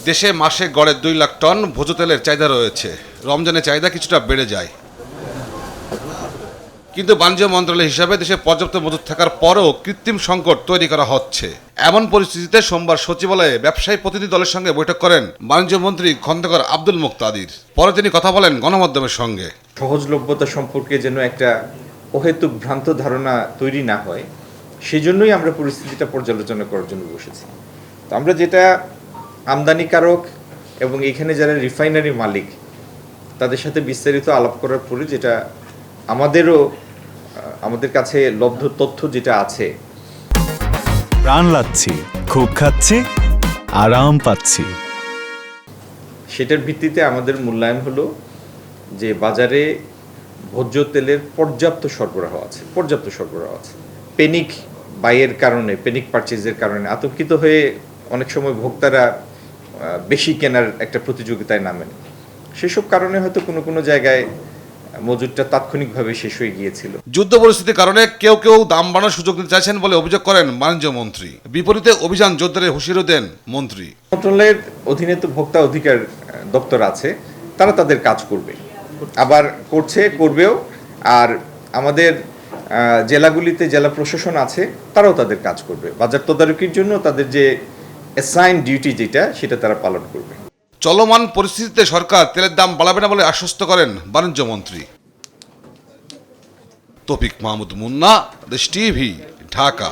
দেশে মাসে গড়ে 2 লাখ টন ভোজ্য তেলের চাহিদা রয়েছে। রমজানে চাহিদা কিছুটা বেড়ে যায়, কিন্তু বাণিজ্য মন্ত্রণালয় হিসাবে দেশে পর্যাপ্ত মজুত থাকার পরেও কৃত্রিম সংকট তৈরি করা হচ্ছে। এমন পরিস্থিতিতে সোমবার সচিবালয়ে ব্যবসায়ী প্রতিনিধি দলের সঙ্গে বৈঠক করেন বাণিজ্য মন্ত্রী খন্দকার আব্দুল মুক্তাদির। পরে তিনি কথা বলেন গণমাধ্যমের সঙ্গে। সহজলভ্যতা সম্পর্কে যেন একটা অহেতুক ভ্রান্ত ধারণা তৈরি না হয়, সেই জন্যই আমরা পরিস্থিতিটা পর্যালোচনা করার জন্য বসেছি। তো আমরা যেটা আমদানিকারক এবং এখানে যারা রিফাইনারি মালিক তাদের সাথে বিস্তারিত আলাপ করার পরে যেটা আমাদের কাছে লব্ধ তথ্য যেটা আছে, প্রাণ লাচ্ছি, খুব খাচ্ছি, আরাম পাচ্ছি, সেটার ভিত্তিতে আমাদের মূল্যায়ন হলো যে বাজারে ভোজ্য তেলের পর্যাপ্ত সরবরাহ আছে। পেনিক বাইয়ের কারণে, পেনিক পারচেজের কারণে আতঙ্কিত হয়ে অনেক সময় ভোক্তারা বেশি কেনার একটা প্রতিযোগিতায় নামেন। সেসব কারণে হয়তো কোনো জায়গায় মজুতটা তাৎক্ষণিকভাবে শেষ হয়ে গিয়েছিল। যুদ্ধ পরিস্থিতির কারণে কেউ দাম বাড়ানোর সুযোগ নিতে চাইছেন বলে অভিযোগ করেন বাণিজ্য মন্ত্রী। বিপরীতে অভিযান জোরদারের হুঁশিয়ারি দেন মন্ত্রী। মন্ত্রণালয়ের অধীনে তো ভোক্তা অধিকার দপ্তর আছে, তারা তাদের কাজ করবে, আবার করবেও। আর আমাদের জেলাগুলিতে জেলা প্রশাসন আছে, তারাও তাদের কাজ করবে। বাজার তদারকির জন্য তাদের যে অ্যাসাইন ডিউটি সেটা তারা পালন করবে। চলমান পরিস্থিতিতে সরকার তেলের দাম বাড়াবে না বলে আশ্বস্ত করেন বাণিজ্য মন্ত্রী। তৌফিক মাহমুদ মুন্না, দেশ টিভি, ঢাকা।